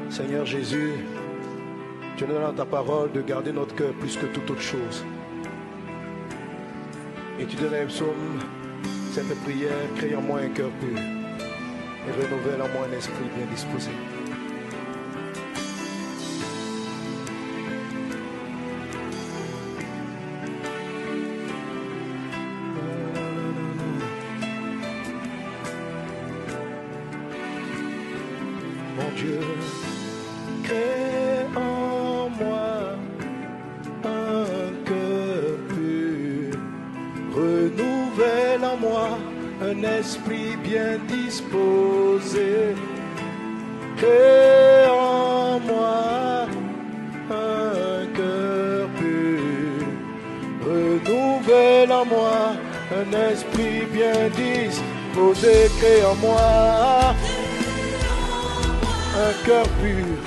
Seigneur Jésus, tu nous donnes dans ta parole de garder notre cœur plus que toute autre chose. Et tu donnes un psaume, cette prière, crée en moi un cœur pur et renouvelle en moi un esprit bien disposé. Mon Dieu, crée en moi un cœur pur, renouvelle en moi un esprit bien disposé. Crée en moi un cœur pur, renouvelle en moi un esprit bien disposé. Crée en moi un cœur pur,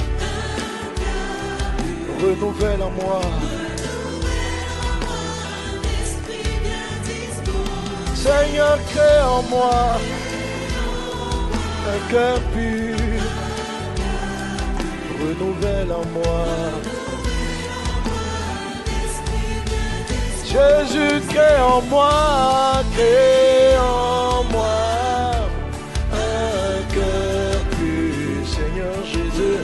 renouvelle en moi. Seigneur, crée en moi un cœur pur, renouvelle en moi. Jésus, crée en moi un cœur pur. Seigneur Jésus,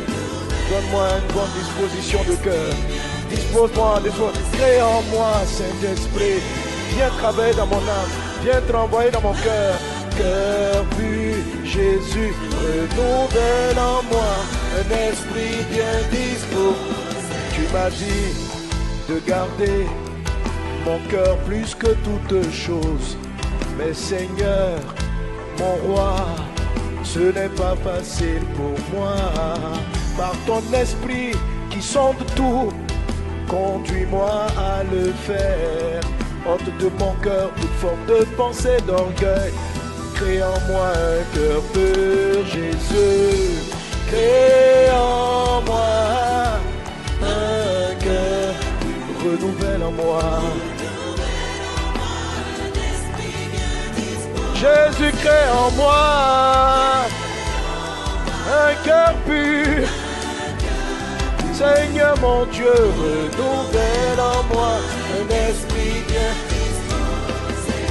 donne-moi une bonne disposition de cœur. Dispose-moi, crée en moi, Saint-Esprit. Viens travailler dans mon âme, viens travailler dans mon cœur. Cœur pur, Jésus, renouvelle en moi un esprit bien disposé. Tu m'as dit de garder mon cœur plus que toute chose. Mais Seigneur, mon roi, ce n'est pas facile pour moi. Par ton esprit qui sonde tout, conduis-moi à le faire. Ôte de mon cœur toute forme de pensée d'orgueil. Crée en moi un cœur pur, Jésus. Crée en moi un cœur, renouvelle en moi. Jésus, crée en moi un cœur pur. Seigneur mon Dieu, renouvelle en moi un esprit bien.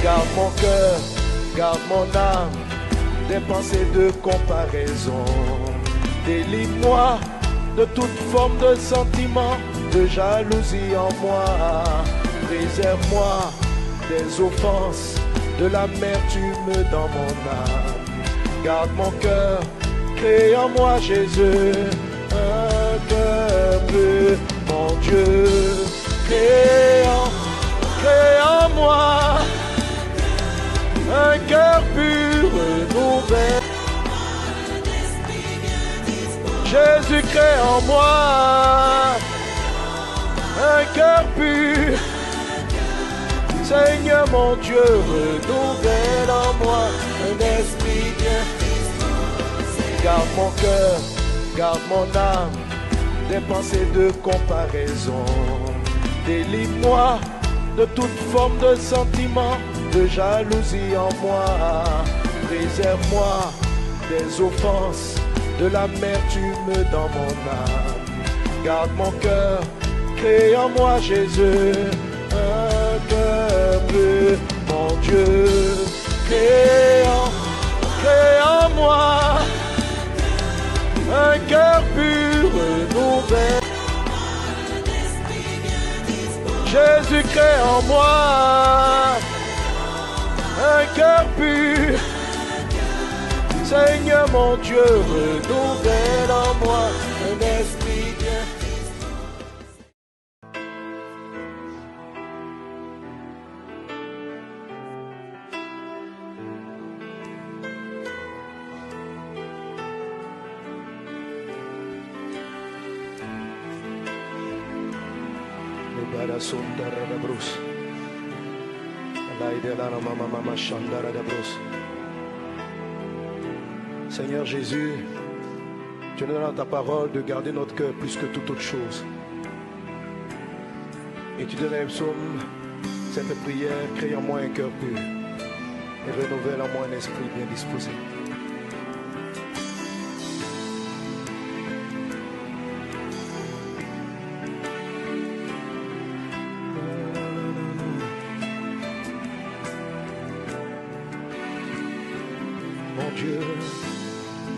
Garde mon cœur, garde mon âme des pensées de comparaison. Délivre-moi de toute forme de sentiment, de jalousie en moi. Préserve-moi des offenses, de l'amertume dans mon âme. Garde mon cœur, crée en moi Jésus un cœur pur. Mon Dieu, crée en moi un cœur pur, renouvelle. Jésus, crée en moi un cœur pur. Seigneur mon Dieu, renouvelle en moi un esprit bien. Garde mon cœur, garde mon âme des pensées de comparaison. Délivre-moi de toute forme de sentiment, de jalousie en moi. Préserve-moi des offenses, de l'amertume dans mon âme. Garde mon cœur, crée en moi Jésus un cœur pur. Mon Dieu, crée en moi un cœur pur, renouvelle. Jésus, crée en moi un cœur pur. Seigneur mon Dieu, renouvelle en moi un esprit bien. Seigneur Jésus, tu nous donnes dans ta parole de garder notre cœur plus que toute autre chose. Et tu donnes un psaume, Cette prière, crée en moi un cœur pur et renouvelle en moi un esprit bien disposé. Mon Dieu,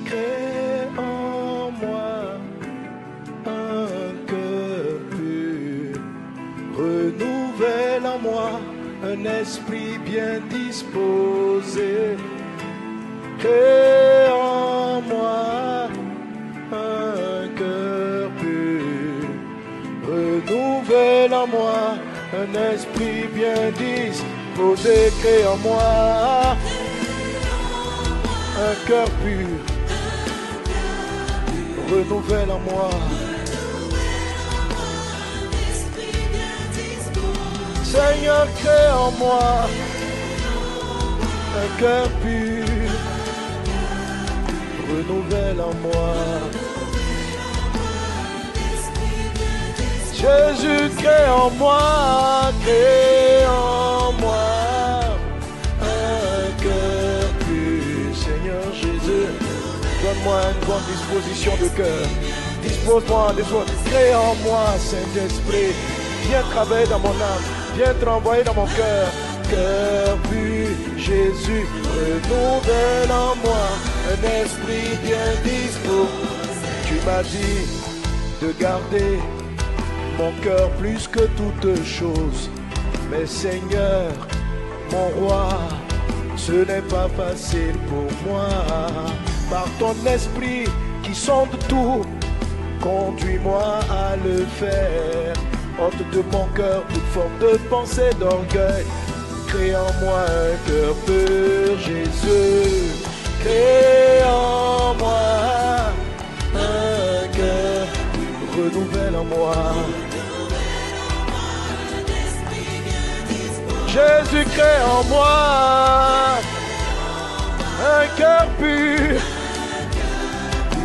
crée en moi un cœur pur, renouvelle en moi un esprit bien disposé. Crée en moi un cœur pur, renouvelle en moi un esprit bien disposé. Crée en moi un cœur pur, renouvelle en moi. Seigneur, crée en moi un cœur pur, renouvelle en moi. Jésus, crée en moi un cœur pur. Seigneur Jésus, donne-moi une bonne disposition de cœur. Dispose-moi, crée en moi, Saint-Esprit. Viens travailler dans mon âme, viens travailler dans mon cœur. Cœur pur, Jésus, renouvelle en moi un esprit bien disposé. Tu m'as dit de garder mon cœur plus que toute chose. Mais Seigneur, mon roi, ce n'est pas facile pour moi. Par ton esprit qui sonde tout, conduis-moi à le faire. Ôte de mon cœur toute forme de pensée d'orgueil. Crée en moi un cœur pur, Jésus. Crée en moi un cœur, renouvelle en moi. Jésus, crée en moi un cœur pur.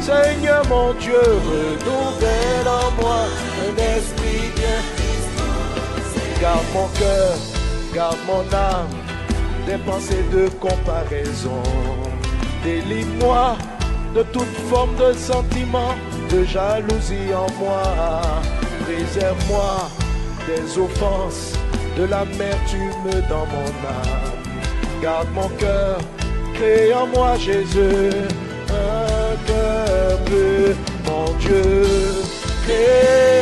Seigneur mon Dieu, renouvelle en moi un esprit bien. Garde mon cœur, garde mon âme des pensées de comparaison. Délivre-moi de toute forme de sentiment, de jalousie en moi. Préserve-moi des offenses, de l'amertume dans mon âme. Garde mon cœur, crée en moi Jésus un cœur pur. Mon Dieu, crée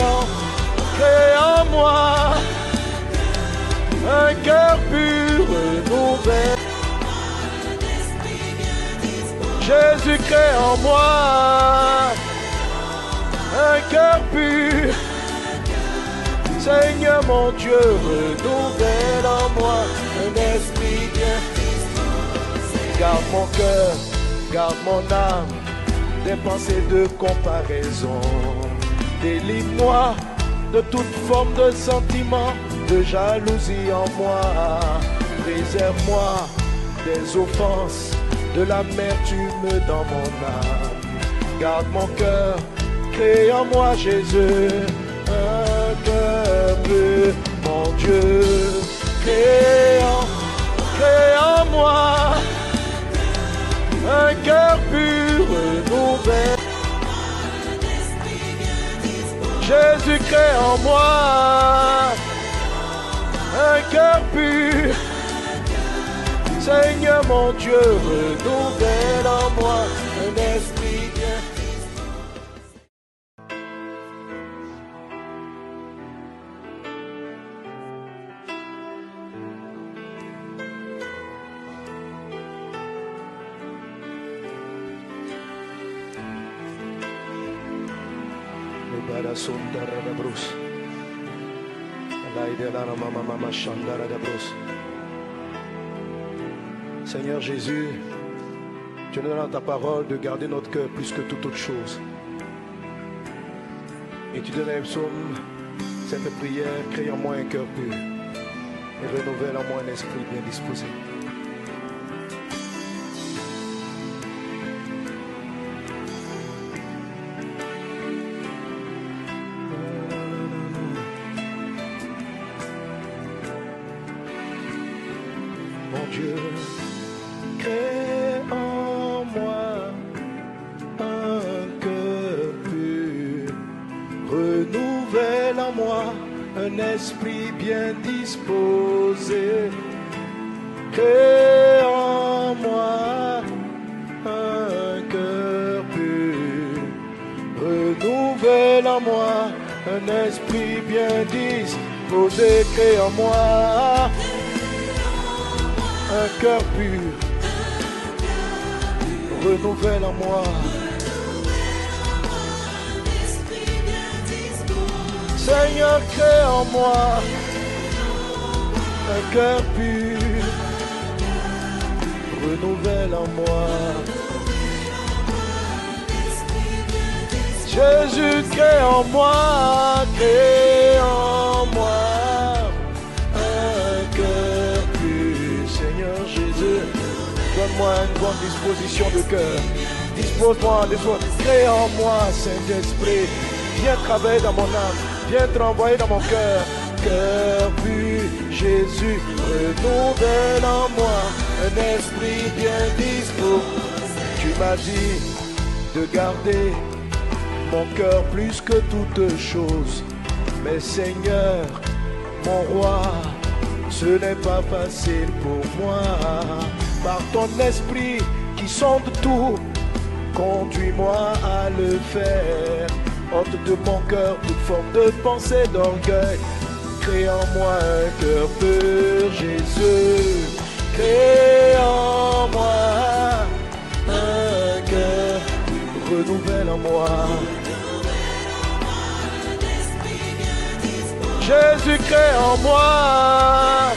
en moi un cœur pur, renouvelle. Jésus, crée en moi un cœur pur. Seigneur mon Dieu, renouvelle en moi un esprit bien. Garde mon cœur, garde mon âme des pensées de comparaison. Délivre-moi de toute forme de sentiment, de jalousie en moi. Préserve-moi des offenses, de l'amertume dans mon âme. Garde mon cœur, crée en moi Jésus un cœur pur. Mon Dieu, crée en moi un cœur pur, renouvelle. Jésus, crée en moi un cœur pur. Seigneur mon Dieu, renouvelle en moi un esprit bien. Seigneur Jésus, tu nous donnes dans ta parole de garder notre cœur plus que toute autre chose. Et tu donnes un psaume, cette prière, crée en moi un cœur pur et renouvelle en moi un esprit bien disposé. Mon Dieu, crée en moi un cœur pur, renouvelle en moi un esprit bien disposé. Crée en moi un cœur pur, renouvelle en moi un esprit bien disposé. Crée en moi un cœur pur, renouvelle en moi. Seigneur, crée en moi un cœur pur, renouvelle en moi. Jésus, crée en moi un cœur pur. Seigneur Jésus, donne-moi une bonne disposition de cœur. Dispose-moi des fois. Crée en moi, Saint-Esprit. Viens travailler dans mon âme. Viens travailler dans mon cœur. Cœur pur, Jésus, renouvelle en moi un esprit bien disposé. Tu m'as dit de garder mon cœur plus que toute chose. Mais Seigneur, mon roi, ce n'est pas facile pour moi. Par ton esprit qui sonde tout, conduis-moi à le faire. Ôte de mon cœur toute forme de pensée d'orgueil. Crée en moi un cœur pur, Jésus. Crée en moi un cœur, renouvelle en moi. Jésus, crée en moi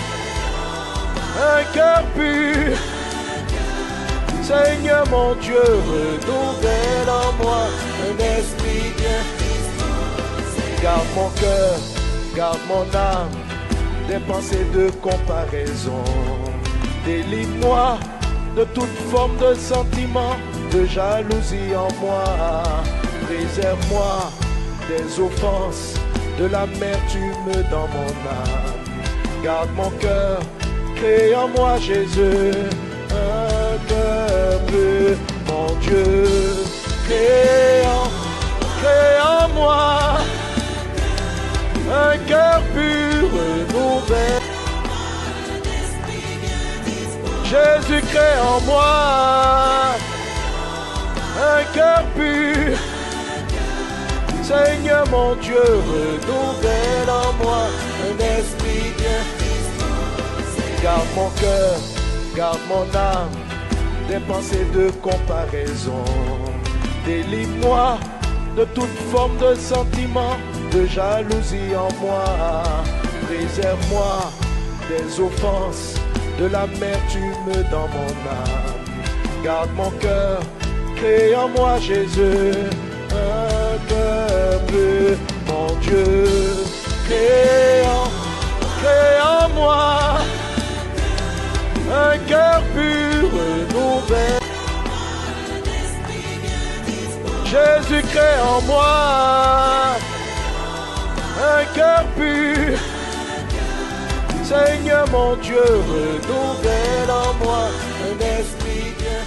un cœur pur. Seigneur mon Dieu, renouvelle en moi un esprit bien. Garde mon cœur, garde mon âme des pensées de comparaison. Délivre-moi de toute forme de sentiment, de jalousie en moi. Préserve-moi des offenses, de l'amertume dans mon âme. Garde mon cœur, crée en moi Jésus un cœur pur. Mon Dieu, crée en moi un cœur pur, renouvelle. Jésus, crée en moi un cœur pur. Seigneur mon Dieu, renouvelle en moi un esprit bien. Garde mon cœur, garde mon âme des pensées de comparaison. Délivre-moi de toute forme de sentiment, de jalousie en moi. Préserve-moi des offenses, de l'amertume dans mon âme. Garde mon cœur, crée en moi Jésus un cœur pur. Mon Dieu, crée en moi un cœur pur, renouvelle. Jésus, crée en moi un cœur pur. Seigneur mon Dieu, renouvelle en moi un esprit bien.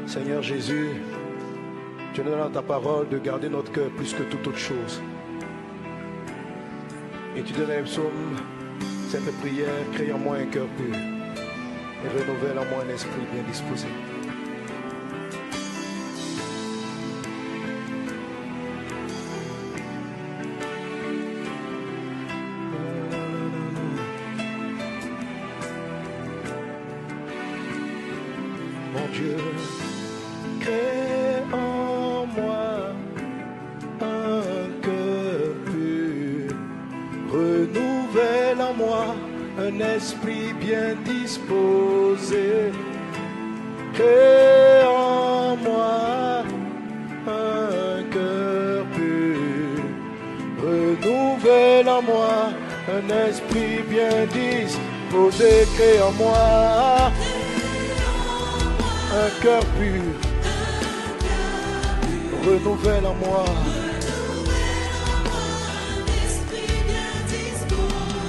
Seigneur Jésus, tu nous donnes dans ta parole de garder notre cœur plus que toute autre chose. Et tu donnes un psaume, cette prière, crée en moi un cœur pur et renouvelle en moi un esprit bien disposé. Mon Dieu, crée en moi un cœur pur, renouvelle en moi un esprit bien disposé. Crée en moi en moi un esprit bien disposé, crée en moi un cœur pur, renouvelle en moi.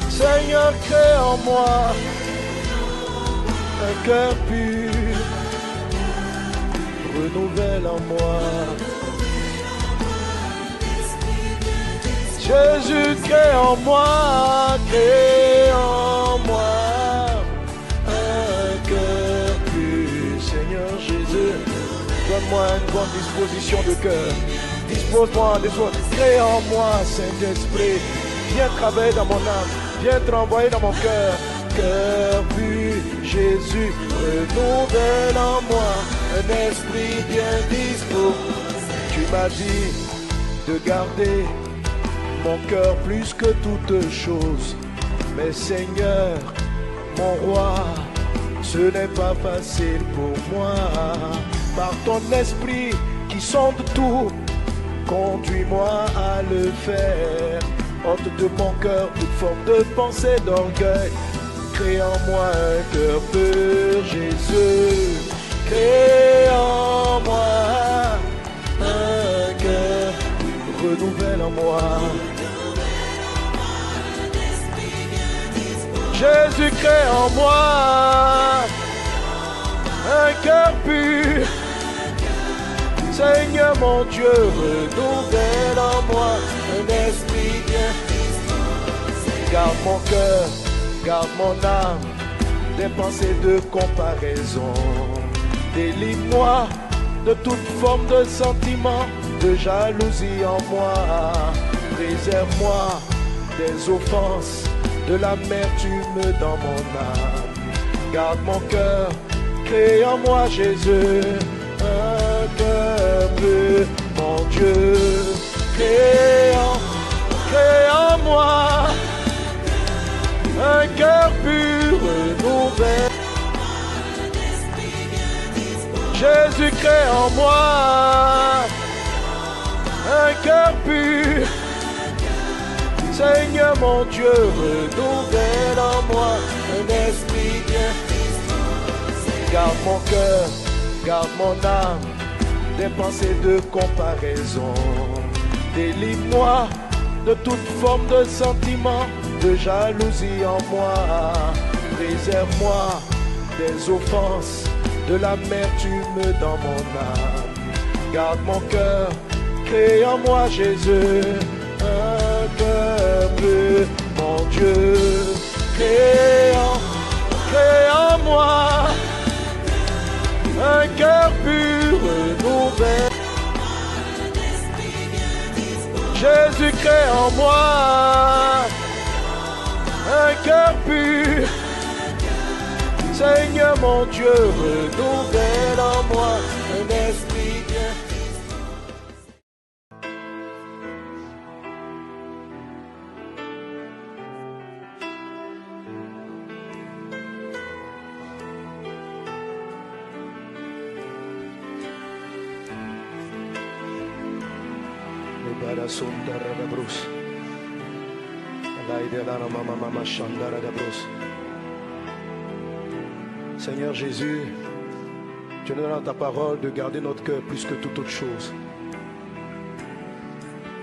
Seigneur, crée en moi un cœur pur, renouvelle en moi. Jésus, crée en moi un cœur pur. Seigneur Jésus, donne-moi une bonne disposition de cœur. Dispose-moi des choses. Crée en moi, Saint-Esprit. Viens travailler dans mon âme. Viens travailler dans mon cœur. Cœur pur, Jésus, renouvelle en moi un esprit bien disposé. Tu m'as dit de garder mon cœur plus que toute chose. Mais Seigneur, mon roi, ce n'est pas facile pour moi. Par ton esprit qui sonde tout, conduis-moi à le faire. Ôte de mon cœur toute forme de pensée d'orgueil. Crée en moi un cœur pur, Jésus. Crée en moi un cœur, renouvelle en moi. Jésus, crée en moi un cœur pur. Seigneur mon Dieu, renouvelle en moi un esprit bien. Garde mon cœur, garde mon âme des pensées de comparaison. Délivre-moi de toute forme de sentiment, de jalousie en moi. Préserve-moi des offenses, de l'amertume dans mon âme. Garde mon cœur, crée en moi Jésus un cœur pur, mon Dieu. Crée en moi un cœur pur, renouvelle. Jésus, crée en moi un cœur pur. Seigneur mon Dieu, renouvelle en moi un esprit bien. Garde mon cœur, garde mon âme des pensées de comparaison. Délivre-moi de toute forme de sentiment, de jalousie en moi. Préserve-moi des offenses, de l'amertume dans mon âme. Garde mon cœur, crée en moi Jésus un cœur pur, mon Dieu. Crée en moi un cœur pur, renouvelle. Jésus, crée en moi un cœur pur. Seigneur mon Dieu, renouvelle en moi un esprit bien. Seigneur Jésus, tu nous donnes dans ta parole de garder notre cœur plus que toute autre chose.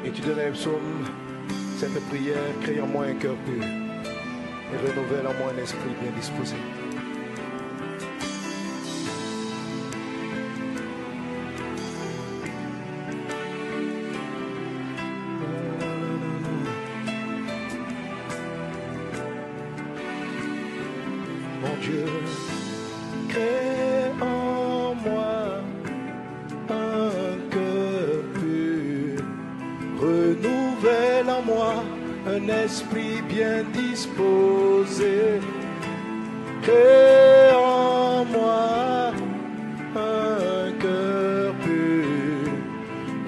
Et tu donnes un psaume, cette prière, crée en moi un cœur pur et renouvelle en moi un esprit bien disposé. Mon Dieu, crée en moi un cœur pur, renouvelle en moi un esprit bien disposé. Crée en moi un cœur pur,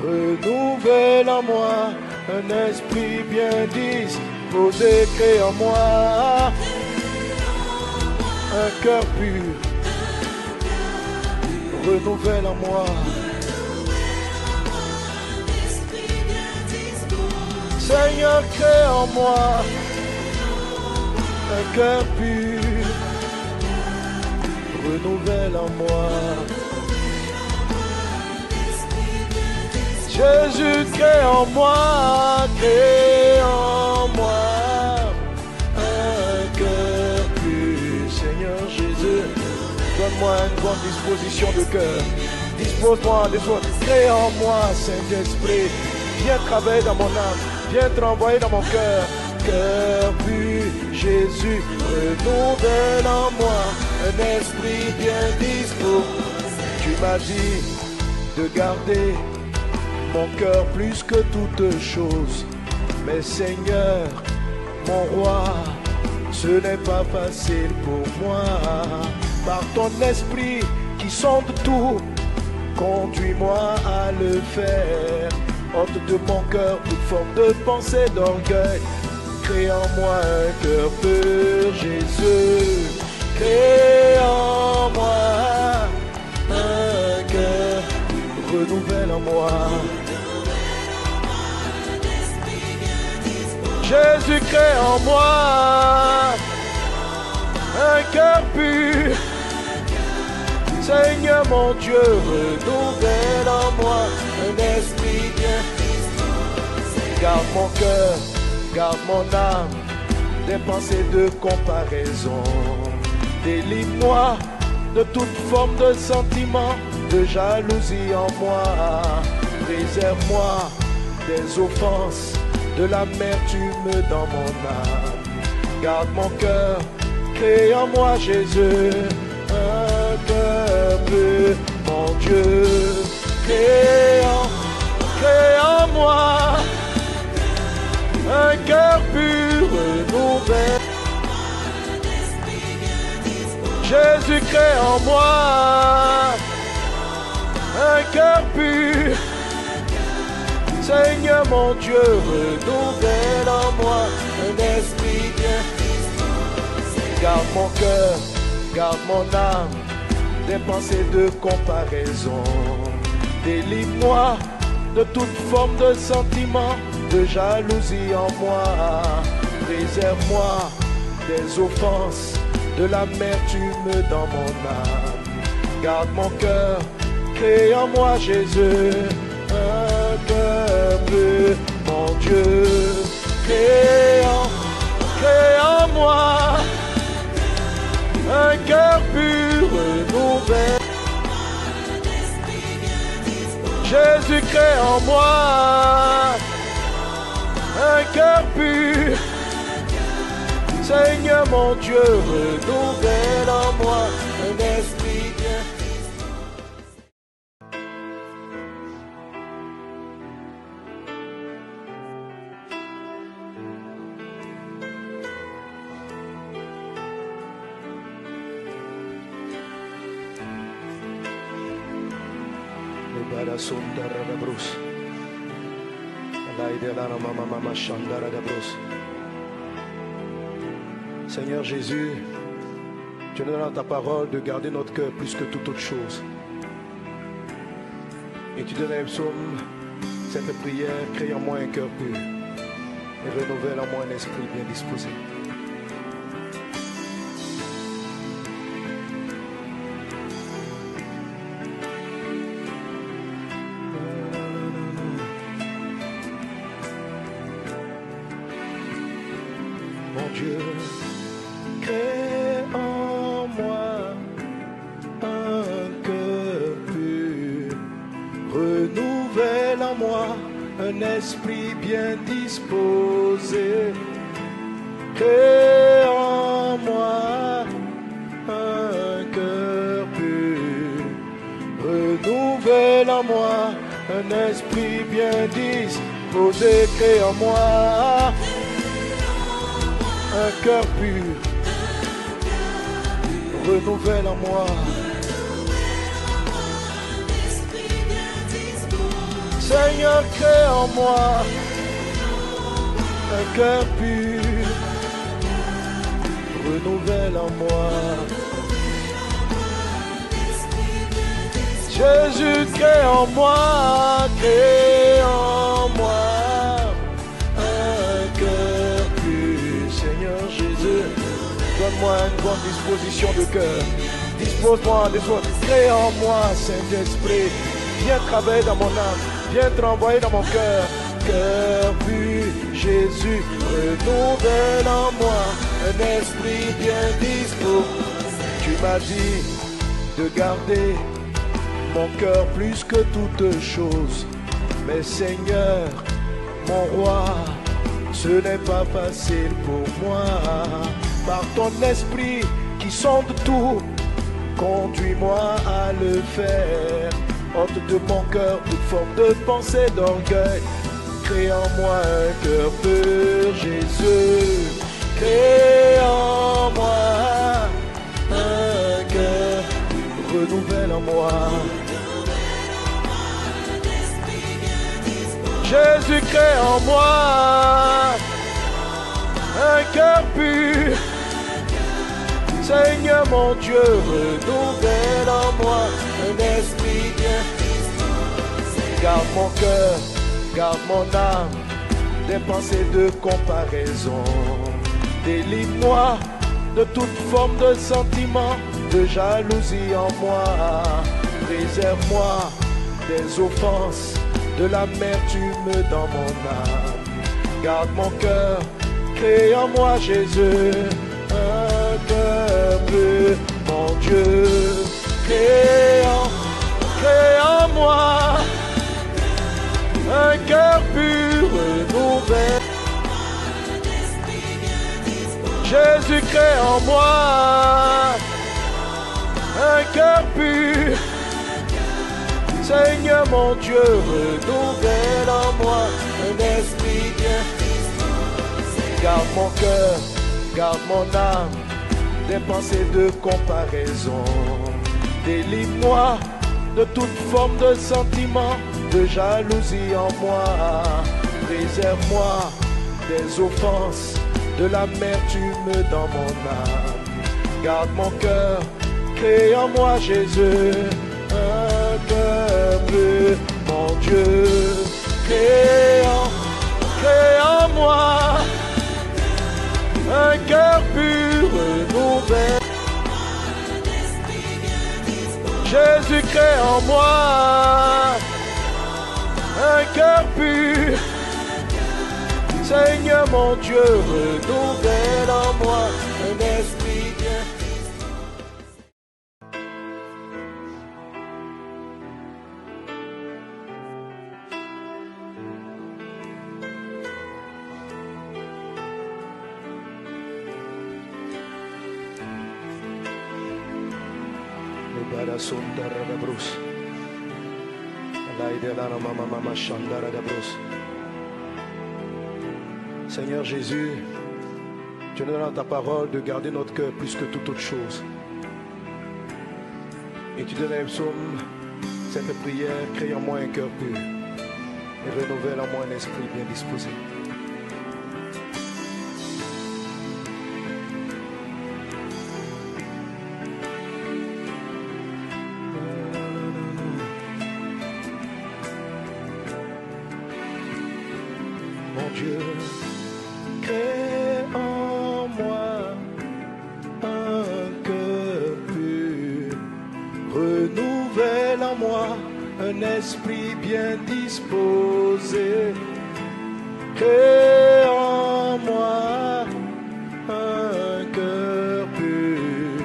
renouvelle en moi un esprit bien disposé. Crée en moi un cœur pur, renouvelle en moi. Seigneur, crée en moi un cœur pur, renouvelle en moi. Jésus, crée en moi un cœur pur. Seigneur Jésus, donne-moi une bonne disposition de cœur. Dispose-moi, crée en moi, Saint-Esprit. Viens travailler dans mon âme, viens travailler dans mon cœur. Cœur pur, Jésus, renouvelle en moi un esprit bien disposé. Tu m'as dit de garder mon cœur plus que toute chose. Mais Seigneur, mon roi, ce n'est pas facile pour moi. Par ton esprit qui sonde tout, conduis-moi à le faire. Ôte de mon cœur toute forme de pensée d'orgueil. Crée en moi un cœur pur, Jésus. Crée en moi un cœur, renouvelle en moi. Jésus, crée en moi un cœur pur. Seigneur mon Dieu, renouvelle en moi un esprit bien. Garde mon cœur, garde mon âme des pensées de comparaison. Délivre-moi de toute forme de sentiment, de jalousie en moi. Préserve-moi des offenses, de l'amertume dans mon âme. Garde mon cœur, crée en moi Jésus un cœur pur, mon Dieu. Crée en moi un cœur pur, renouvelle. Jésus, crée en moi un cœur pur. Seigneur mon Dieu, renouvelle en moi un esprit bien. Garde mon cœur, garde mon âme des pensées de comparaison. Délivre-moi de toute forme de sentiment, de jalousie en moi. Préserve-moi des offenses, de l'amertume dans mon âme. Garde mon cœur, crée en moi Jésus un cœur pur, mon Dieu. Crée en moi un cœur pur, renouvelle. Jésus, crée en moi un cœur pur. Seigneur mon Dieu, renouvelle en moi un esprit bien. Seigneur Jésus, tu nous donnes dans ta parole de garder notre cœur plus que toute autre chose. Et tu donnes un psaume, cette prière, crée en moi un cœur pur et renouvelle en moi un esprit bien disposé. Mon Dieu, crée en moi un cœur pur, renouvelle en moi un esprit bien disposé. Crée en moi un cœur pur, renouvelle en moi un esprit bien disposé. Crée en moi un cœur pur, renouvelle en moi. Seigneur, crée en moi un cœur pur, renouvelle en moi. Jésus, crée en moi un bonne disposition de cœur. Dispose-moi, crée en moi, Saint-Esprit. Viens travailler dans mon âme, viens travailler dans mon cœur. Cœur pur, Jésus, renouvelle en moi un esprit bien disposé. Tu m'as dit de garder mon cœur plus que toute chose. Mais Seigneur, mon roi, ce n'est pas facile pour moi. Par ton esprit qui sonde tout, conduis-moi à le faire. Ôte de mon cœur toute forme de pensée d'orgueil. Crée en moi un cœur pur, Jésus. Crée en moi un cœur, renouvelle en moi. Jésus, crée en moi un cœur pur. Seigneur mon Dieu, renouvelle en moi un esprit bien. Garde mon cœur, garde mon âme des pensées de comparaison. Délivre-moi de toute forme de sentiment, de jalousie en moi. Préserve-moi des offenses, de l'amertume dans mon âme. Garde mon cœur, crée en moi Jésus un cœur pur, mon Dieu. Crée en moi un cœur pur, renouvelle. Jésus, crée en moi un cœur pur. Seigneur mon Dieu, renouvelle en moi un esprit bien. Garde mon cœur, garde mon âme des pensées de comparaison. Délivre-moi de toute forme de sentiment, de jalousie en moi. Préserve-moi des offenses, de l'amertume dans mon âme. Garde mon cœur, crée en moi Jésus un cœur pur, mon Dieu. Crée en moi un cœur pur, renouvelle. Jésus, crée en moi un cœur pur. Seigneur mon Dieu, renouvelle en moi un esprit bien. Seigneur Jésus, tu nous donnes dans ta parole de garder notre cœur plus que toute autre chose. Et tu donnes un psaume, cette prière, crée en moi un cœur pur et renouvelle en moi un esprit bien disposé. Mon Dieu, crée en moi un cœur pur, renouvelle en moi un esprit bien disposé. Crée en moi un cœur pur,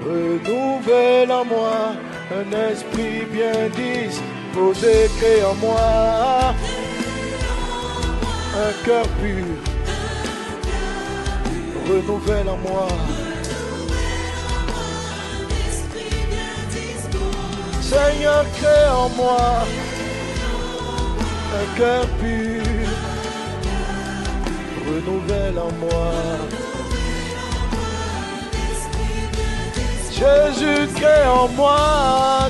renouvelle en moi un esprit bien disposé. Crée en moi un cœur pur, renouvelle en moi. Seigneur, crée en moi un cœur pur, renouvelle en moi. Jésus, crée en moi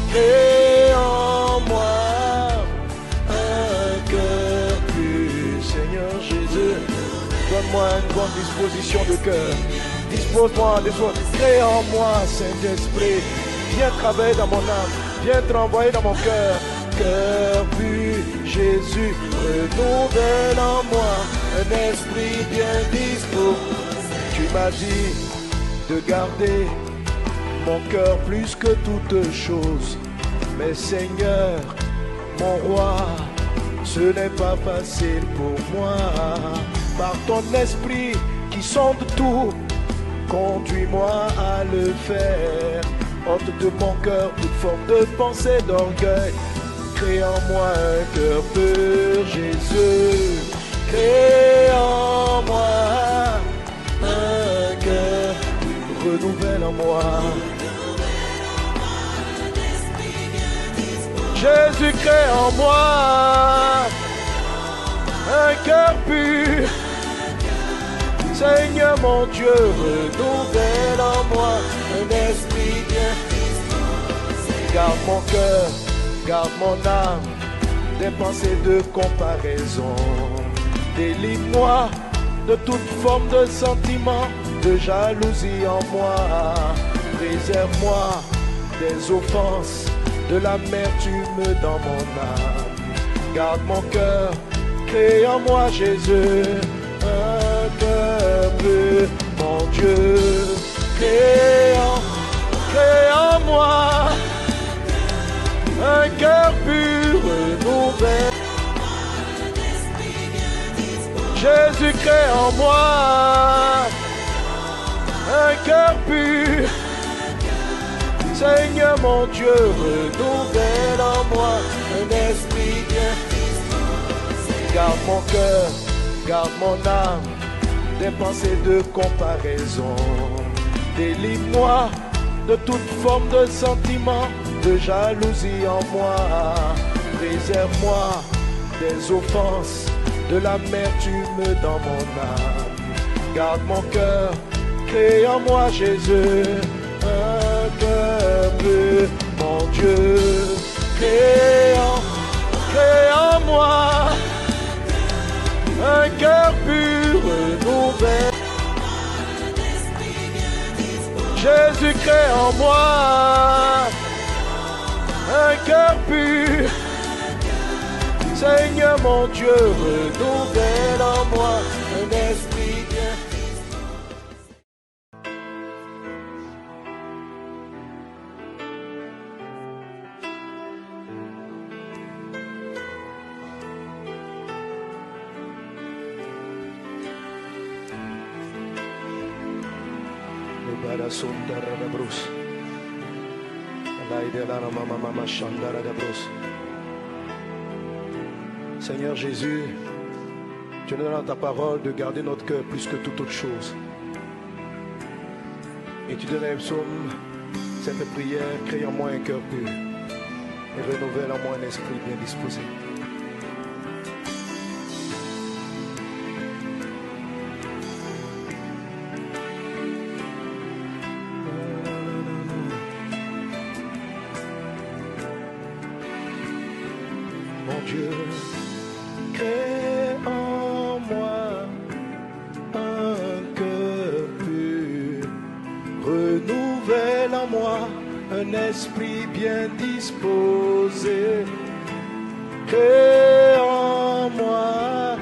un cœur pur. Seigneur Jésus, donne-moi une bonne disposition de cœur. Dispose-moi, crée en moi, Saint-Esprit. Viens travailler dans mon âme, viens travailler dans mon cœur. Cœur pur, Jésus, renouvelle en moi un esprit bien disposé. Tu m'as dit de garder mon cœur plus que toute chose. Mais Seigneur, mon roi, ce n'est pas facile pour moi. Par ton esprit qui sonde tout, conduis-moi à le faire. Ôte de mon cœur toute forme de pensée d'orgueil. Crée en moi un cœur pur, Jésus. Crée en moi un cœur, renouvelle en moi. Jésus, crée en moi un cœur pur. Seigneur mon Dieu, renouvelle en moi un esprit bien. Garde mon cœur, garde mon âme des pensées de comparaison. Délivre-moi de toute forme de sentiment, de jalousie en moi. Préserve-moi des offenses, de l'amertume dans mon âme. Garde mon cœur, crée en moi Jésus un cœur pur, mon Dieu. Crée en moi un cœur pur, renouvelle. Jésus, crée en moi un cœur pur. Seigneur mon Dieu, renouvelle en moi un esprit bien. Garde mon cœur, garde mon âme des pensées de comparaison. Délivre-moi de toute forme de sentiment, de jalousie en moi. Préserve-moi des offenses, de l'amertume dans mon âme. Garde mon cœur, crée en moi Jésus un cœur pur, mon Dieu. Crée en moi un cœur pur, renouvelle. Jésus, crée en moi un cœur pur. Seigneur mon Dieu, renouvelle en moi un esprit bien. Seigneur Jésus, tu nous donnes dans ta parole de garder notre cœur plus que toute autre chose. Et tu donnes un psaume, cette prière, crée en moi un cœur pur et renouvelle en moi un esprit bien disposé. Mon Dieu, crée en moi un cœur pur, renouvelle en moi un esprit bien disposé. Crée en moi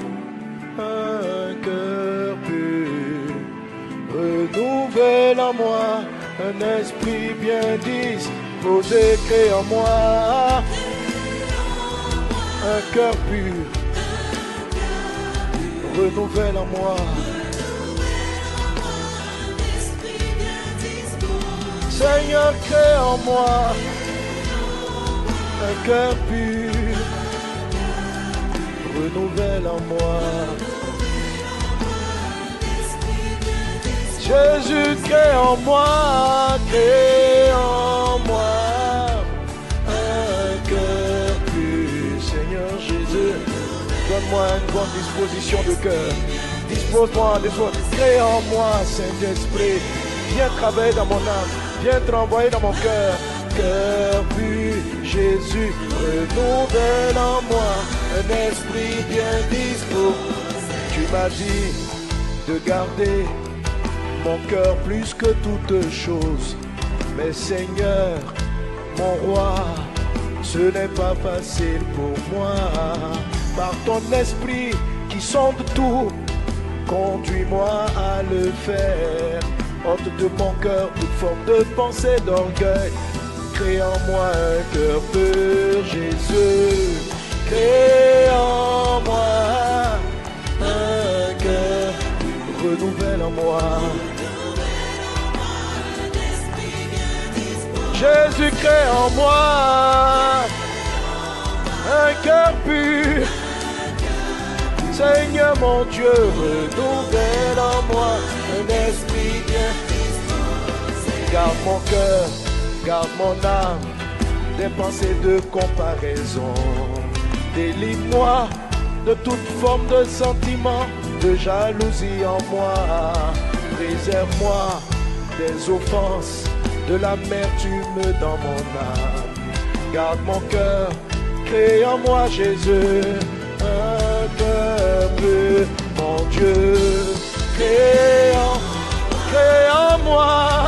un cœur pur, renouvelle en moi un esprit bien disposé. Crée en moi un cœur pur, renouvelle en moi. Seigneur, crée en moi un cœur pur, renouvelle en moi. Jésus, crée en moi un cœur pur. Seigneur Jésus, donne-moi une bonne disposition de cœur. Dispose-moi de toi, crée en moi, Saint-Esprit. Viens travailler dans mon âme, viens travailler dans mon cœur. Cœur pur, Jésus, renouvelle en moi un esprit bien disposé. Tu m'as dit de garder mon cœur plus que toute chose. Mais Seigneur, mon roi, ce n'est pas facile pour moi. Par ton esprit qui sonde tout, conduis-moi à le faire. ôte de mon cœur toute forme de pensée d'orgueil. Crée en moi un cœur pur, Jésus. Crée en moi un cœur, renouvelle en moi. Jésus, crée en moi un cœur pur. Seigneur mon Dieu, renouvelle en moi un esprit bien. Garde mon cœur, garde mon âme des pensées de comparaison. Délivre-moi de toute forme de sentiment, de jalousie en moi. Préserve-moi des offenses, de l'amertume dans mon âme. Garde mon cœur, crée en moi Jésus un cœur pur, mon Dieu. Crée en moi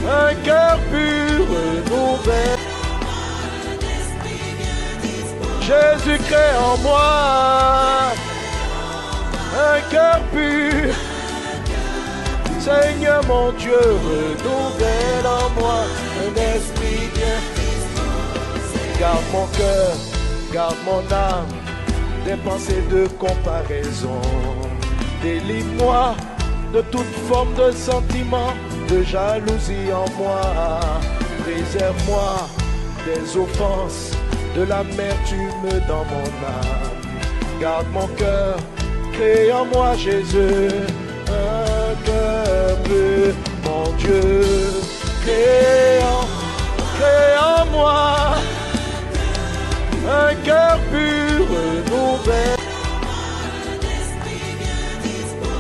un cœur pur, renouvelle. Jésus, crée en moi un cœur pur. Seigneur mon Dieu, renouvelle en moi un esprit bien. Garde mon cœur, garde mon âme des pensées de comparaison. Délivre-moi de toute forme de sentiment, de jalousie en moi. Préserve-moi des offenses, de l'amertume dans mon âme. Garde mon cœur, crée en moi Jésus un cœur pur, mon Dieu. Crée en moi un cœur pur, renouvelle.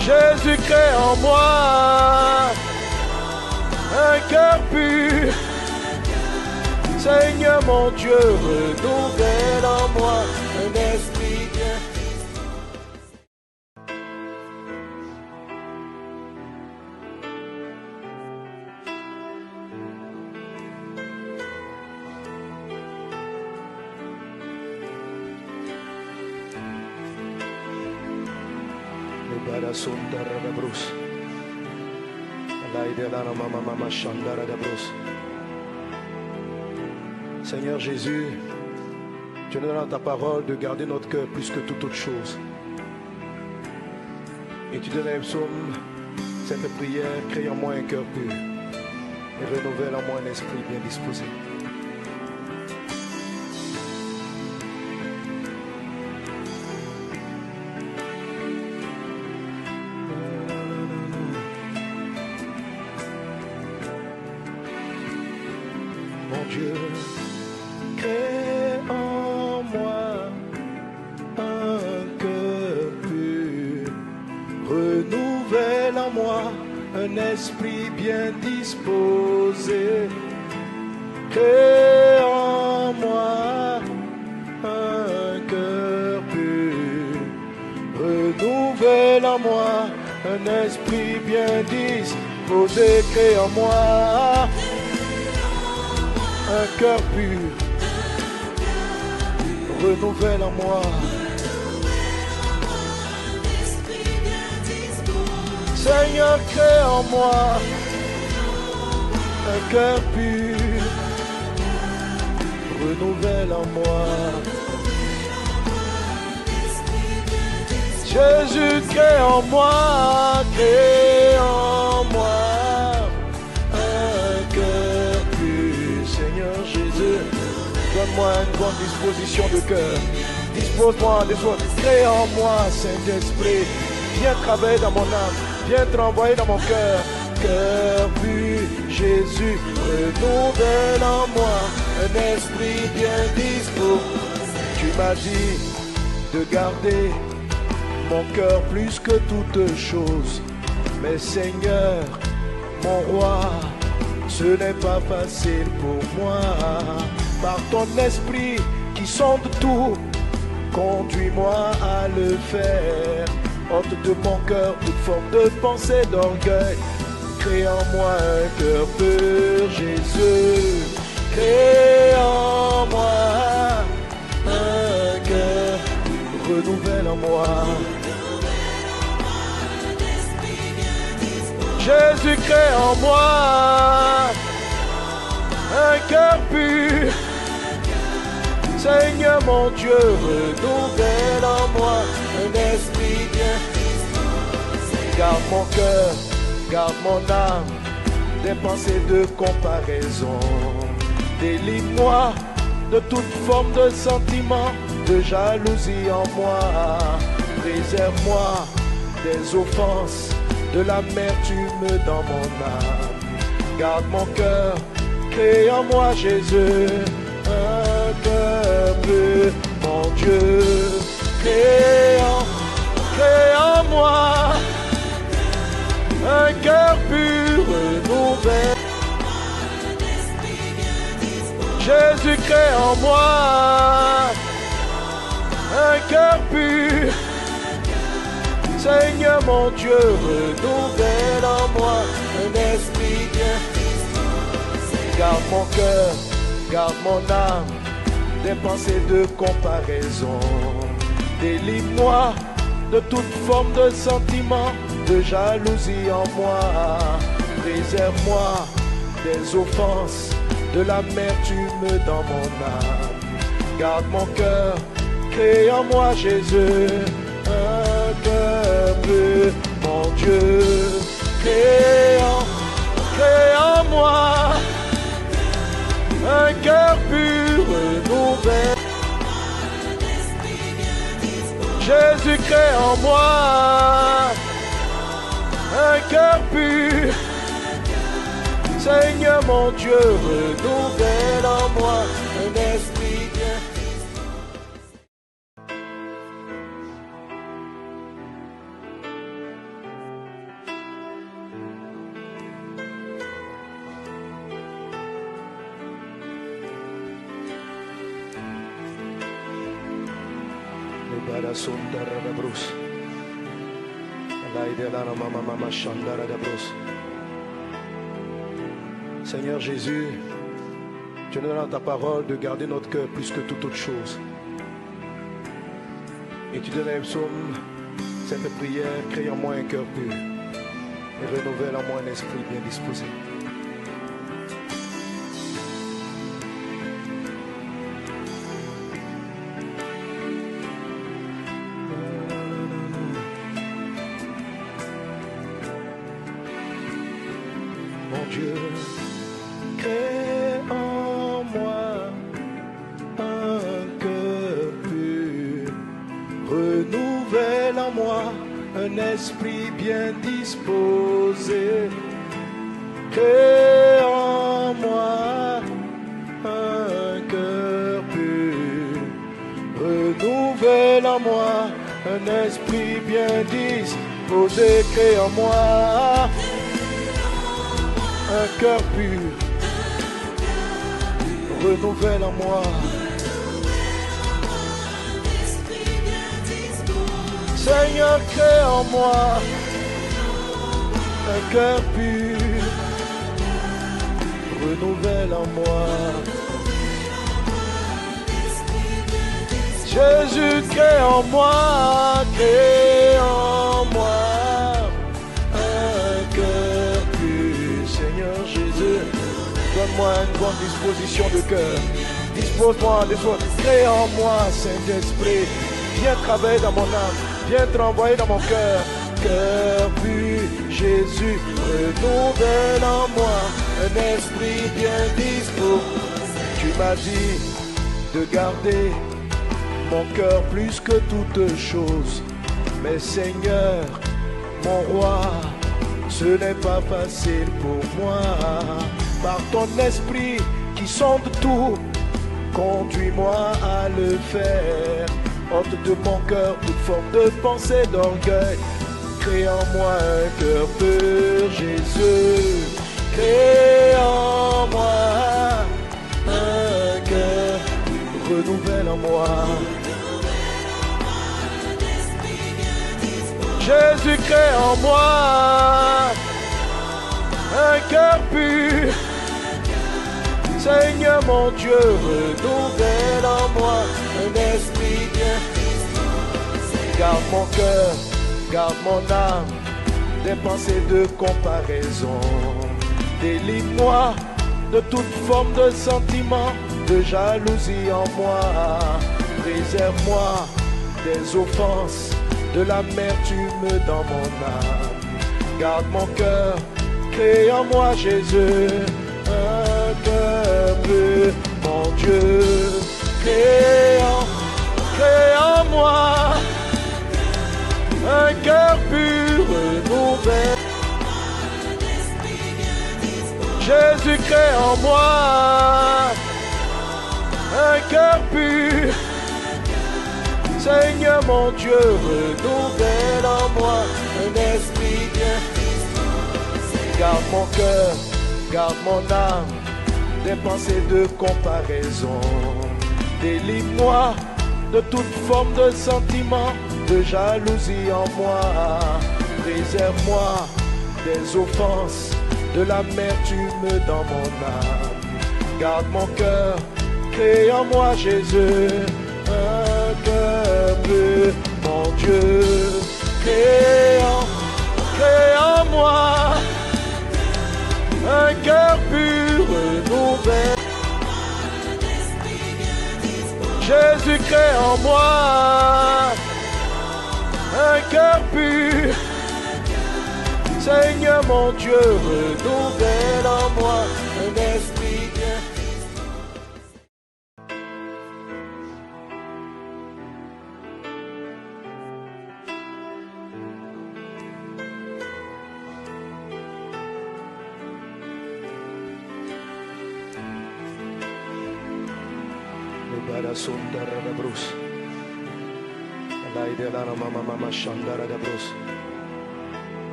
Jésus, crée en moi un cœur pur. Seigneur mon Dieu, renouvelle en moi un esprit bien. Seigneur Jésus, tu nous donnes dans ta parole de garder notre cœur plus que toute autre chose. Et tu donnes un psaume, cette prière, crée en moi un cœur pur et renouvelle en moi un esprit bien disposé. Mon Dieu, crée en moi un cœur pur, renouvelle en moi un esprit bien disposé. Crée en moi un cœur pur, renouvelle en moi un esprit bien disposé. Crée en moi un cœur pur, renouvelle en moi. Seigneur, crée en moi un cœur pur, renouvelle en moi. Jésus, crée en moi un cœur pur. Seigneur Jésus, donne-moi une bonne disposition de cœur. Dispose-moi des choses. Crée en moi, Saint-Esprit. Viens travailler dans mon âme. Viens travailler dans mon cœur. Cœur pur, Jésus, renouvelle en moi un esprit bien disposé. Tu m'as dit de garder mon cœur plus que toute chose. Mais Seigneur, mon roi, ce n'est pas facile pour moi. Par ton esprit qui sonde tout, conduis-moi à le faire. Ôte de mon cœur toute forme de pensée d'orgueil. Crée en moi un cœur pur, Jésus. Crée en moi un cœur, renouvelle en moi. Jésus, crée en moi un cœur pur. Seigneur mon Dieu, renouvelle en moi un esprit bien. Garde mon cœur, garde mon âme des pensées de comparaison. Délivre-moi de toute forme de sentiment, de jalousie en moi. Préserve-moi des offenses, de l'amertume dans mon âme. Garde mon cœur, crée en moi Jésus un cœur pur. Mon Dieu, crée en moi un cœur pur, renouvelle. Jésus, crée en moi un cœur pur. Seigneur mon Dieu, renouvelle en moi un esprit bien. Garde mon cœur, garde mon âme des pensées de comparaison. Délivre-moi de toute forme de sentiment, de jalousie en moi. Préserve-moi des offenses, de l'amertume dans mon âme. Garde mon cœur, crée en moi Jésus un cœur pur. Mon Dieu, crée en moi un cœur pur, renouvelle. Jésus, crée en moi un cœur pur. Seigneur mon Dieu, renouvelle en moi un esprit bien. Seigneur Jésus, tu nous donnes dans ta parole de garder notre cœur plus que toute autre chose. Et tu donnes un psaume, cette prière, crée en moi un cœur pur et renouvelle en moi un esprit bien disposé. Mon Dieu, crée en moi un cœur pur, renouvelle en moi un esprit bien disposé. Crée en moi un cœur pur, renouvelle en moi un esprit bien disposé. Crée en moi un cœur pur, renouvelle en moi. Seigneur, crée en moi un cœur pur, renouvelle en moi. Jésus, crée en moi un cœur pur. Seigneur Jésus, donne-moi une bonne disposition de cœur. Dispose-moi de soi. Crée en moi, Saint-Esprit. Viens travailler dans mon âme. Viens travailler dans mon cœur. Cœur pur, Jésus, renouvelle en moi un esprit bien disposé. Tu m'as dit de garder mon cœur plus que toute chose. Mais Seigneur, mon roi, ce n'est pas facile pour moi. Par ton esprit qui sonde tout, conduis-moi à le faire. Ôte de mon cœur toute forme de pensée d'orgueil. Crée en moi un cœur pur, Jésus. Crée en moi un cœur, renouvelle en moi. Jésus, crée en moi un cœur pur. Seigneur mon Dieu, renouvelle en moi un esprit bien. Garde mon cœur, garde mon âme des pensées de comparaison. Délivre-moi de toute forme de sentiment, de jalousie en moi. Préserve-moi des offenses, de l'amertume dans mon âme. Garde mon cœur, crée en moi Jésus, un cœur pur, mon Dieu. Crée en moi un cœur pur, renouvelé. Jésus, crée en moi un cœur pur. Seigneur mon Dieu, renouvelle en moi un esprit bien. Garde mon cœur, garde mon âme des pensées de comparaison. Délivre-moi de toute forme de sentiment, de jalousie en moi. Préserve-moi des offenses, de l'amertume dans mon âme. Garde mon cœur, crée en moi Jésus, un cœur pur, mon Dieu. Crée en moi un cœur pur, renouvelé. Jésus, crée en moi un cœur pur. Seigneur mon Dieu, renouvelle en moi un esprit bien.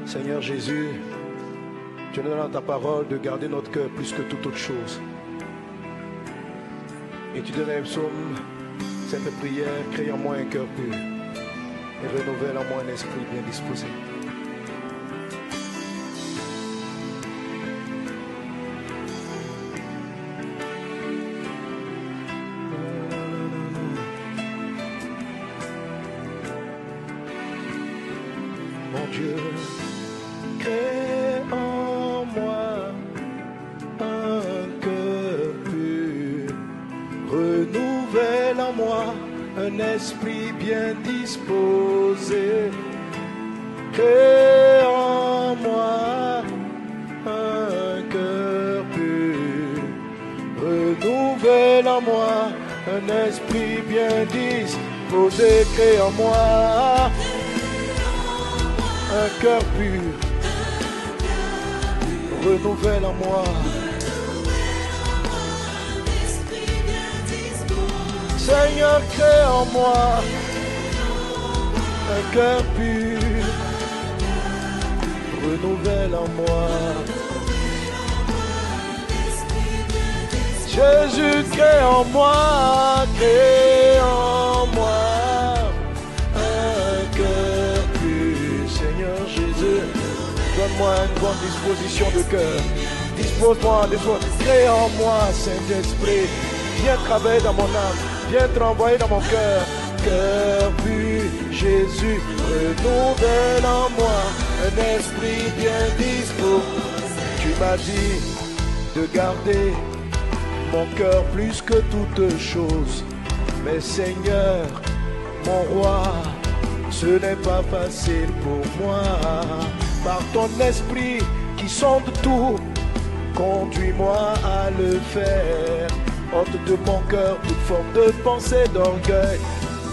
Seigneur Jésus, tu nous donnes dans ta parole de garder notre cœur plus que toute autre chose. Et tu donnes un psaume, cette prière, crée en moi un cœur pur et renouvelle en moi un esprit bien disposé. Mon Dieu, crée en moi un cœur pur, renouvelle en moi un esprit bien disposé. Crée en moi un cœur pur, renouvelle en moi un esprit bien disposé. Crée en moi un cœur pur, renouvelle en moi. Seigneur, crée en moi un cœur pur, renouvelle en moi. Jésus, crée en moi un cœur pur. Seigneur Jésus, donne-moi une bonne disposition de cœur. Dispose-moi de toi. Crée en moi, Saint-Esprit. Viens travailler dans mon âme. Viens travailler dans mon cœur. Cœur pur, Jésus, renouvelle en moi un esprit bien disposé. Tu m'as dit de garder mon cœur plus que toute chose. Mais Seigneur, mon roi, ce n'est pas facile pour moi. Par ton esprit qui sonde tout, conduis-moi à le faire. Ôte de mon cœur toute forme de pensée d'orgueil.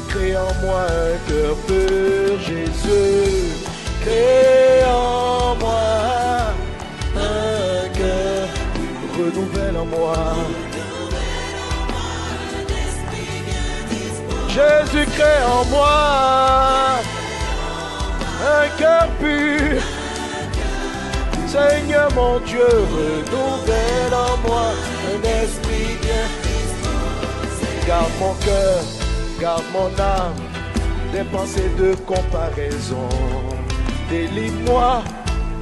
Crée en moi un cœur pur, Jésus. Crée en moi un cœur, renouvelle en moi. Jésus, crée en moi un cœur pur. Seigneur mon Dieu, renouvelle en moi un esprit bien. Garde mon cœur, garde mon âme des pensées de comparaison. Délivre-moi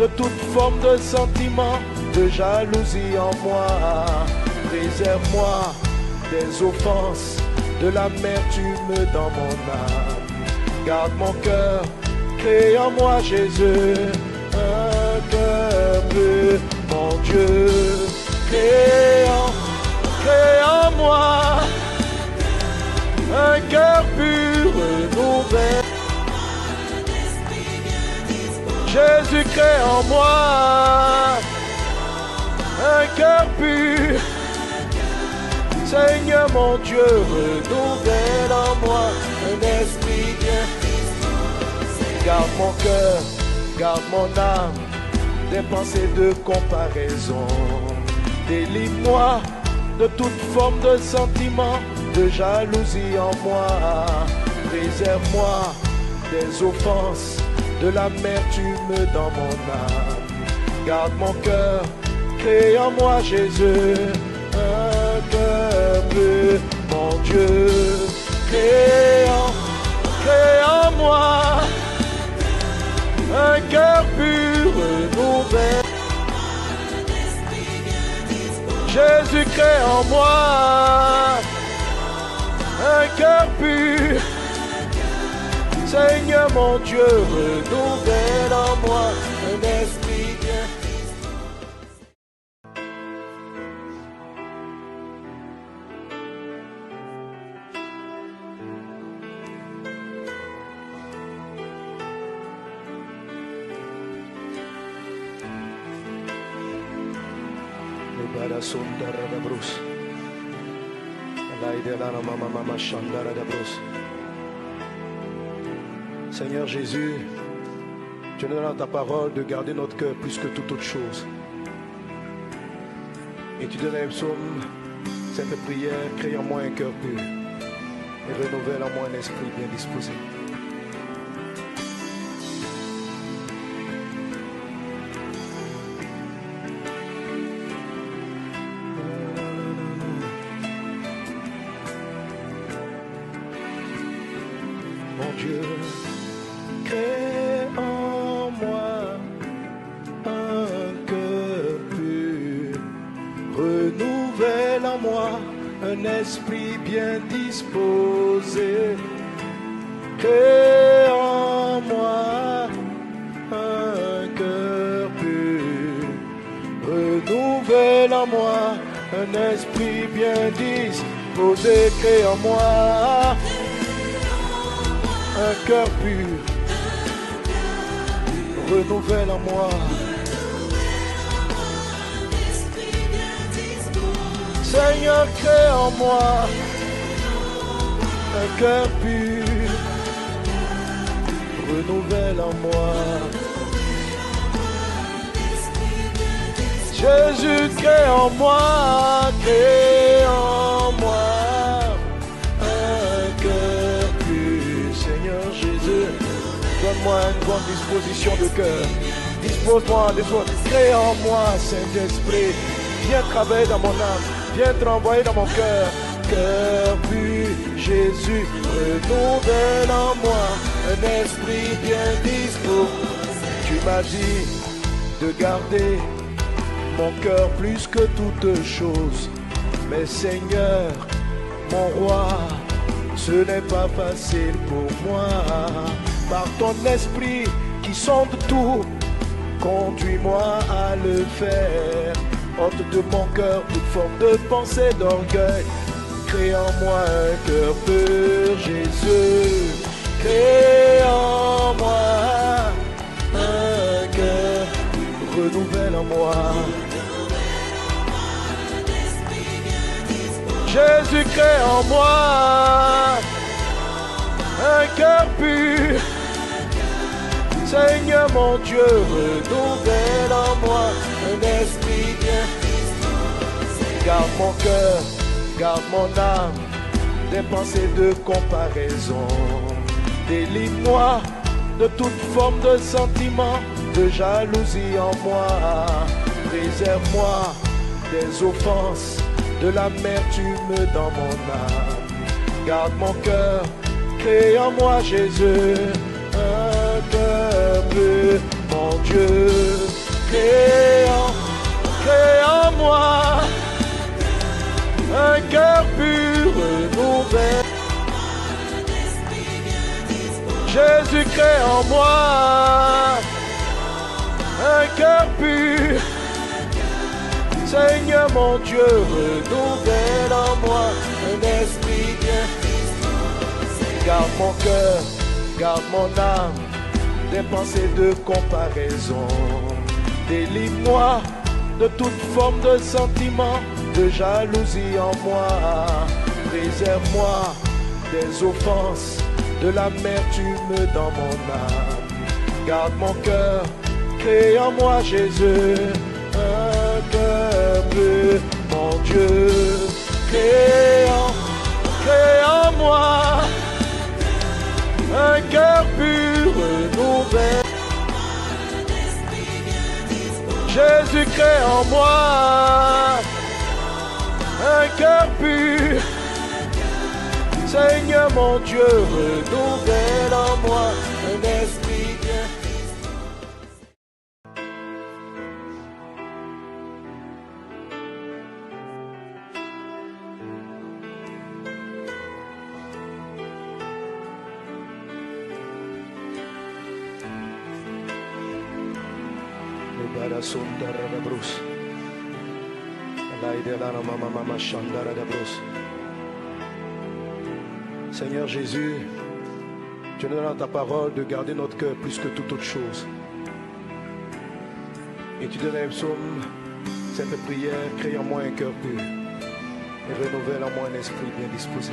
de toute forme de sentiment, de jalousie en moi. Préserve-moi des offenses, de l'amertume dans mon âme. Garde mon cœur, crée en moi, Jésus, un cœur pur, mon Dieu, crée en moi, un cœur pur, renouvelé. Jésus, crée en moi, un cœur pur. Seigneur mon Dieu, renouvelle en moi un esprit bien. Garde mon cœur, garde mon âme des pensées de comparaison. Délivre-moi de toute forme de sentiment, de jalousie en moi. Préserve-moi des offenses, de l'amertume dans mon âme. Garde mon cœur, crée en moi Jésus, un cœur pur, mon Dieu, crée en moi un cœur pur, renouvelé. Jésus, crée en moi un cœur pur. Seigneur mon Dieu, renouvelle en moi un esprit bien. Seigneur Jésus, tu nous donnes dans ta parole de garder notre cœur plus que toute autre chose. Et tu donnes dans les psaumes cette prière, crée en moi un cœur pur et renouvelle en moi un esprit bien disposé. Mon Dieu, crée en moi un cœur pur, renouvelle en moi un esprit bien disposé. Crée en moi un cœur pur, renouvelle en moi un esprit bien disposé. Crée en moi un cœur pur, renouvelle en moi. Seigneur, crée en moi un cœur pur, renouvelle en moi. Jésus, crée en moi un cœur pur. Seigneur Jésus, donne-moi une bonne disposition de cœur. Dispose-moi des fois, crée en moi, Saint-Esprit. Viens travailler dans mon âme, viens travailler dans mon cœur. Cœur pur, Jésus, renouvelle en moi un esprit bien disposé. Tu m'as dit de garder mon cœur plus que toute chose. Mais Seigneur, mon roi, ce n'est pas facile pour moi. Par ton esprit qui sonde tout, conduis-moi à le faire. Ôte de mon cœur toute forme de pensée d'orgueil. Crée en moi un cœur pur, Jésus. Crée en moi un cœur, renouvelle en moi. Jésus, crée en moi un cœur pur. Seigneur mon Dieu, renouvelle en moi un esprit bien. Garde mon cœur, garde mon âme des pensées de comparaison. Délivre-moi de toute forme de sentiment, de jalousie en moi. Préserve-moi des offenses, de l'amertume dans mon âme. Garde mon cœur, crée en moi Jésus un cœur pur, mon Dieu. Crée en moi un cœur pur, renouvelé. Jésus, Jésus, crée en moi un cœur pur. Seigneur mon Dieu, renouvelle en moi un esprit bien. Garde mon cœur, garde mon âme des pensées de comparaison. Délivre-moi de toute forme de sentiment, de jalousie en moi. Préserve-moi des offenses, de l'amertume dans mon âme. Garde mon cœur, crée en moi Jésus un cœur pur. Mon Dieu, crée en moi un cœur pur, renouvelé. Jésus, crée en moi un cœur pur. Seigneur mon Dieu, renouvelle en moi un esprit bien. Seigneur Jésus, tu nous donnes dans ta parole de garder notre cœur plus que toute autre chose. Et tu donnes dans le psaume cette prière, crée en moi un cœur pur et renouvelle en moi un esprit bien disposé.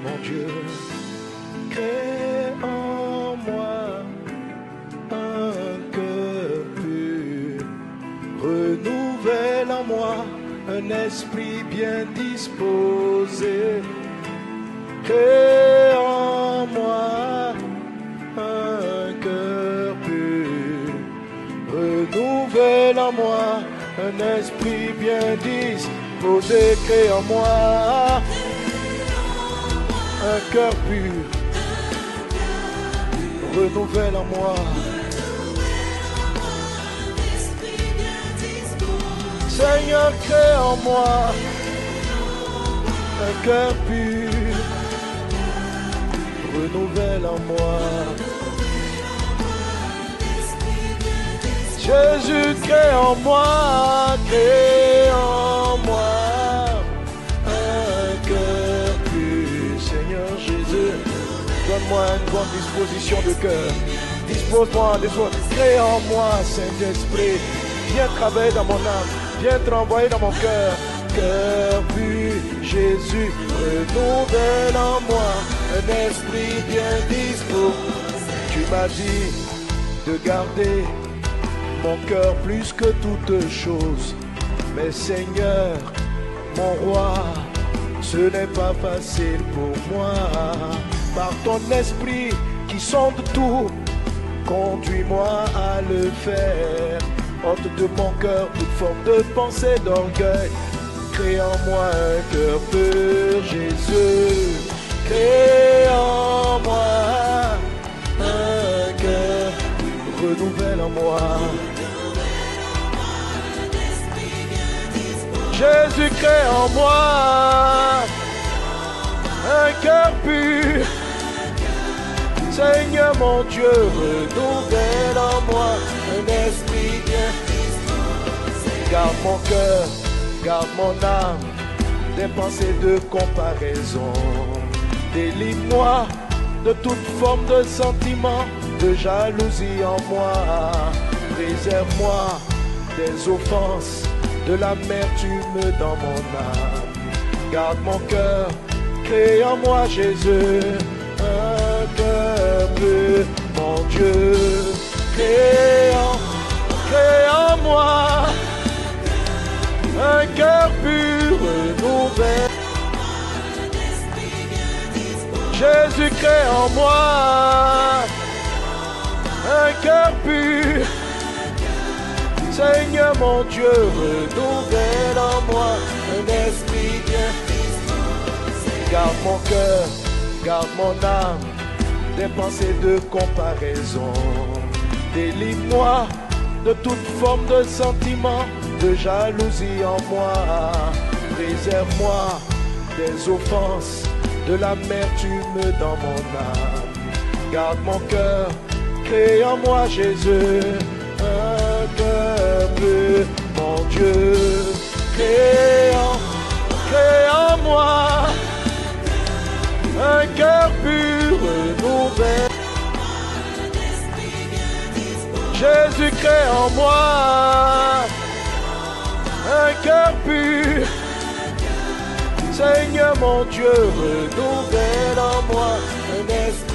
Mon Dieu, crée en moi un cœur pur, renouvelle en moi un esprit bien disposé. Crée en moi un cœur pur, renouvelle en moi un esprit bien disposé. Crée en moi un cœur pur, renouvelle en moi. Seigneur, crée en moi un cœur pur, renouvelle en moi. Jésus, crée en moi un cœur pur. Seigneur Jésus, donne-moi une bonne disposition de cœur. Dispose-moi de soi. Crée en moi, Saint-Esprit. Viens travailler dans mon âme. Viens travailler dans mon cœur. Cœur pur, Jésus, renouvelle en moi un esprit bien disposé. Tu m'as dit de garder mon cœur plus que toute chose. Mais Seigneur, mon roi, ce n'est pas facile pour moi. Par ton esprit qui sonde tout, conduis-moi à le faire. Ôte de mon cœur toute forme de pensée d'orgueil. Crée en moi un cœur pur, Jésus. Crée en moi un cœur, renouvelle en moi. Jésus, crée en moi un cœur pur. Seigneur mon Dieu, renouvelle en moi un esprit bien. Garde mon cœur, garde mon âme des pensées de comparaison. Délivre-moi de toute forme de sentiment, de jalousie en moi. Préserve-moi des offenses, de l'amertume dans mon âme. Garde mon cœur, crée en moi Jésus un cœur pur. Mon Dieu, crée en moi un cœur pur, renouvelé. Jésus, crée en moi un cœur pur. Seigneur mon Dieu, renouvelle en moi un esprit bien. Garde mon cœur, garde mon âme des pensées de comparaison. Délivre-moi de toute forme de sentiment, de jalousie en moi. Préserve-moi des offenses, de l'amertume dans mon âme. Garde mon cœur, crée en moi Jésus, un cœur pur, mon Dieu. Crée en moi un cœur pur, renouvelé. Jésus, crée en moi un cœur pur. Seigneur mon Dieu, renouvelle en moi un esprit.